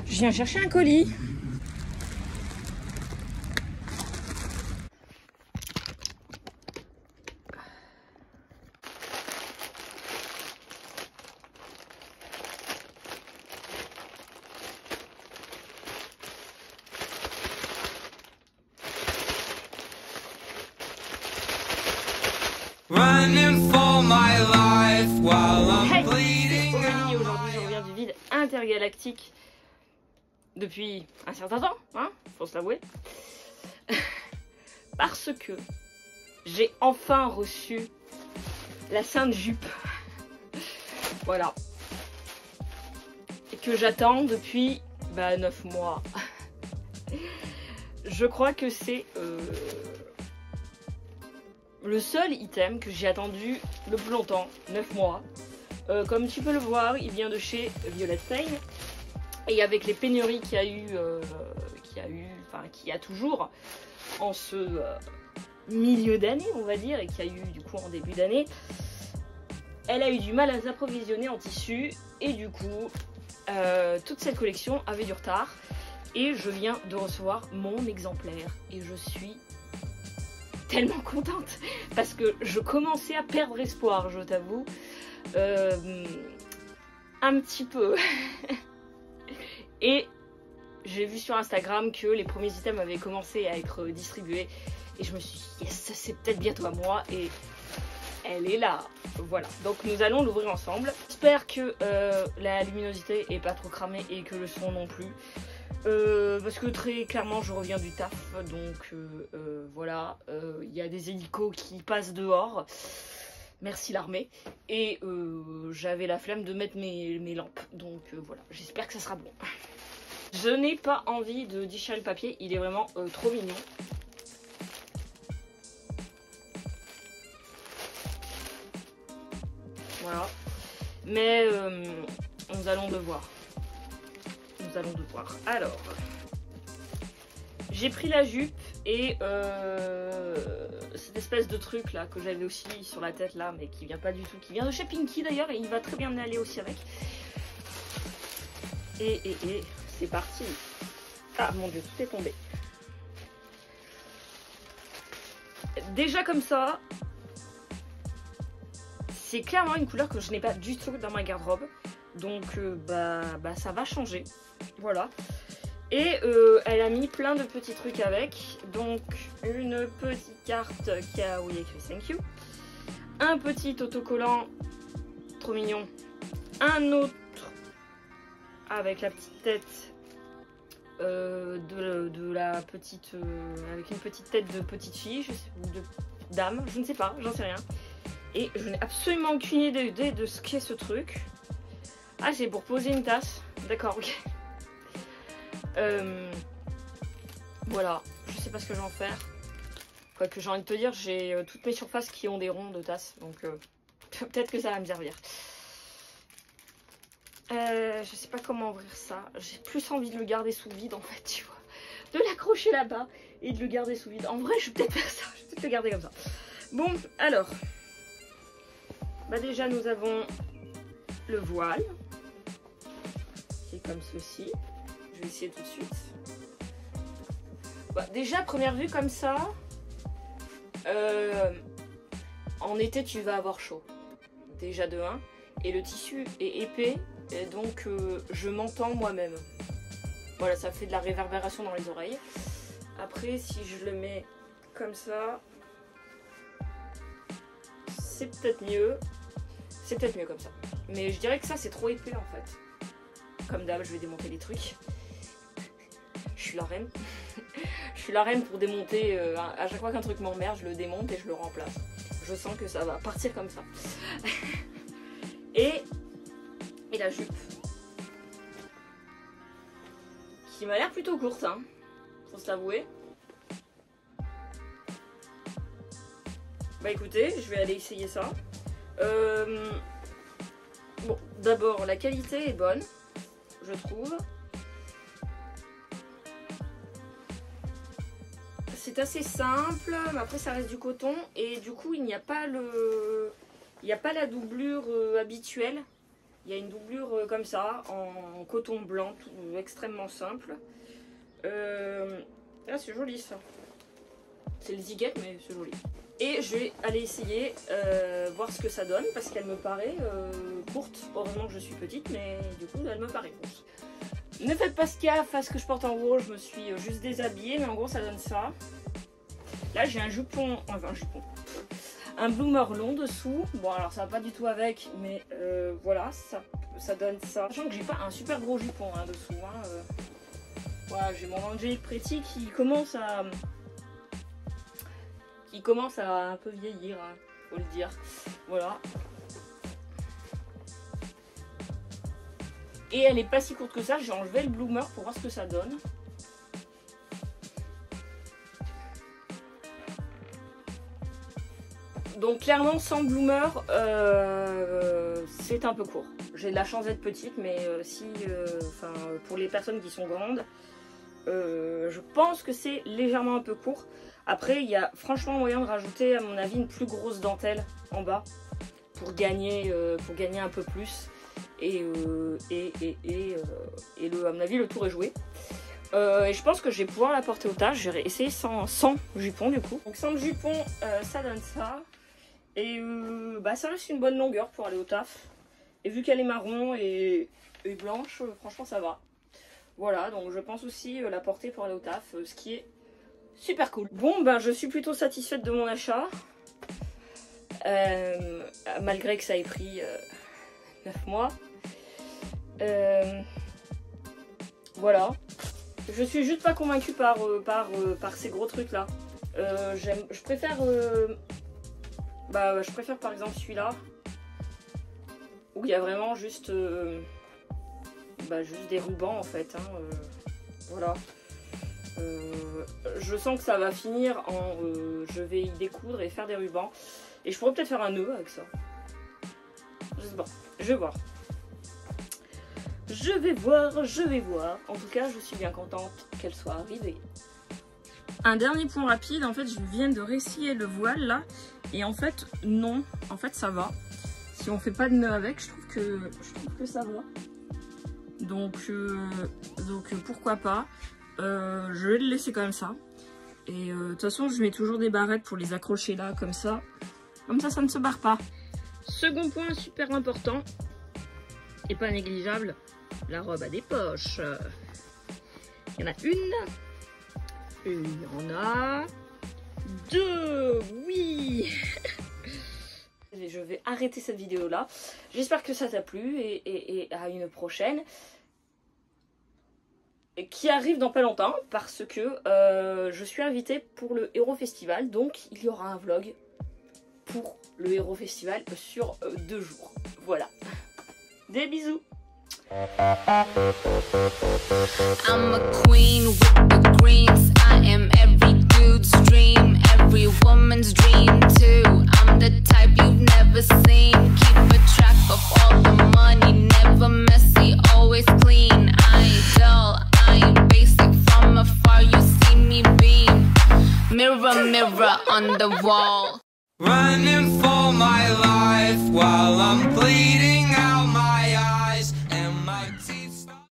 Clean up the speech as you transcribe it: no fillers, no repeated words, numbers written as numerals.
Je viens chercher un colis. Running for my life while I'm bleeding Hey, aujourd'hui je reviens du vide intergalactique depuis un certain temps, hein, faut se l'avouer. Parce que j'ai enfin reçu la sainte jupe. Voilà. Et que j'attends depuis 9 mois. Je crois que c'est le seul item que j'ai attendu le plus longtemps, 9 mois. Comme tu peux le voir, il vient de chez Violet Stain. Et avec les pénuries qu'il y a toujours en ce milieu d'année, on va dire, et qu'il y a eu du coup en début d'année, elle a eu du mal à s'approvisionner en tissu. Et du coup, toute cette collection avait du retard. Et je viens de recevoir mon exemplaire. Et je suis tellement contente parce que je commençais à perdre espoir, je t'avoue, un petit peu. Et j'ai vu sur Instagram que les premiers items avaient commencé à être distribués et je me suis dit yes, c'est peut-être bientôt à moi et elle est là. Voilà, donc nous allons l'ouvrir ensemble. J'espère que la luminosité est pas trop cramée et que le son non plus. Parce que très clairement je reviens du taf, donc voilà, il y a des hélicos qui passent dehors, merci l'armée, et j'avais la flemme de mettre mes lampes, donc voilà, j'espère que ça sera bon. Je n'ai pas envie de déchirer le papier, il est vraiment trop mignon. Voilà, mais nous allons devoir. Alors, j'ai pris la jupe et cette espèce de truc là que j'avais aussi sur la tête là, mais qui vient pas du tout, qui vient de chez Pinky d'ailleurs, et il va très bien aller aussi avec. Et c'est parti. Ah mon dieu, tout est tombé. Déjà comme ça, c'est clairement une couleur que je n'ai pas du tout dans ma garde-robe. Donc ça va changer. Voilà. Et elle a mis plein de petits trucs avec. Donc une petite carte qui a où il y a écrit thank you. Un petit autocollant trop mignon. Un autre avec la petite tête de la petite avec une petite tête de petite fille, ou de dame, je ne sais pas, j'en sais rien. Et je n'ai absolument aucune idée de ce qu'est ce truc. Ah, c'est pour poser une tasse. D'accord, ok. Voilà, je sais pas ce que je vais en faire. Quoique j'ai envie de te dire, j'ai toutes mes surfaces qui ont des ronds de tasse. Donc peut-être que ça va me servir. Je sais pas comment ouvrir ça. J'ai plus envie de le garder sous vide en fait, tu vois. De l'accrocher là-bas et de le garder sous vide. En vrai, je vais peut-être faire ça. Je vais peut-être le garder comme ça. Bon, alors. Déjà, nous avons le voile. Qui est comme ceci. Je vais essayer tout de suite. Déjà, première vue comme ça, en été, tu vas avoir chaud. Déjà de 1. Et le tissu est épais, et donc je m'entends moi-même. Voilà, ça fait de la réverbération dans les oreilles. Après, si je le mets comme ça, c'est peut-être mieux. C'est peut-être mieux comme ça. Mais je dirais que ça, c'est trop épais en fait. Comme d'hab, je vais démonter les trucs. Je suis la reine. Je suis la reine pour démonter. À chaque fois qu'un truc m'emmerde, je le démonte et je le remplace. Je sens que ça va partir comme ça. Et la jupe. Qui m'a l'air plutôt courte, hein. Faut se l'avouer. Écoutez, je vais aller essayer ça. Bon, d'abord, la qualité est bonne, je trouve. C'est assez simple, mais après ça reste du coton et du coup il n'y a pas la doublure habituelle. Il y a une doublure comme ça, en coton blanc, tout, extrêmement simple. Ah, c'est joli ça. C'est le Ziget, mais c'est joli. Et je vais aller essayer, voir ce que ça donne, parce qu'elle me paraît courte. Heureusement que je suis petite, mais du coup, elle me paraît courte. Ne faites pas gaffe à ce que je porte en gros, je me suis juste déshabillée, mais en gros, ça donne ça. Là, j'ai un jupon, enfin un jupon. Un bloomer long dessous. Bon, alors ça va pas du tout avec, mais voilà, ça donne ça. Sachant que j'ai pas un super gros jupon hein, dessous. Hein, voilà, j'ai mon Angelique Pretty qui commence à un peu vieillir, hein, faut le dire. Voilà. Et elle est pas si courte que ça. J'ai enlevé le bloomer pour voir ce que ça donne. Donc clairement sans bloomer, c'est un peu court. J'ai de la chance d'être petite, mais pour les personnes qui sont grandes, je pense que c'est légèrement un peu court. Après, il y a franchement moyen de rajouter, à mon avis, une plus grosse dentelle en bas pour gagner un peu plus. Et à mon avis, le tour est joué. Et je pense que je vais pouvoir la porter au taf. Je vais essayer sans jupon du coup. Donc sans le jupon, ça donne ça. Et ça reste une bonne longueur pour aller au taf. Et vu qu'elle est marron et blanche, franchement ça va. Voilà, donc je pense aussi la porter pour aller au taf, ce qui est super cool. Bon, je suis plutôt satisfaite de mon achat. Malgré que ça ait pris 9 mois. Voilà. Je suis juste pas convaincue par ces gros trucs là. Je préfère par exemple celui-là où il y a vraiment juste des rubans en fait. Hein, voilà. Je sens que ça va finir en je vais y découdre et faire des rubans. Et je pourrais peut-être faire un nœud avec ça. Je sais pas. Je vais voir. Je vais voir. En tout cas, je suis bien contente qu'elle soit arrivée. Un dernier point rapide, en fait, je viens de resscier le voile là. Et en fait, non. En fait, ça va. Si on fait pas de nœud avec, je trouve que ça va. Donc pourquoi pas. Je vais le laisser comme ça. Et de toute façon, je mets toujours des barrettes pour les accrocher là, comme ça. Comme ça, ça ne se barre pas. Second point super important. Et pas négligeable. La robe a des poches. Il y en a une. Il y en a deux. Oui. Je vais arrêter cette vidéo là. J'espère que ça t'a plu et à une prochaine. Qui arrive dans pas longtemps parce que je suis invitée pour le Hero Festival. Donc il y aura un vlog pour le Hero Festival sur 2 jours. Voilà. Des bisous. I'm a queen with the greens. I am every dude's dream, every woman's dream too. I'm the type you've never seen. Keep a track of all the money, never messy, always clean. I ain't dull, I ain't basic. From afar you see me beam. Mirror, mirror on the wall. Running for my life while I'm bleeding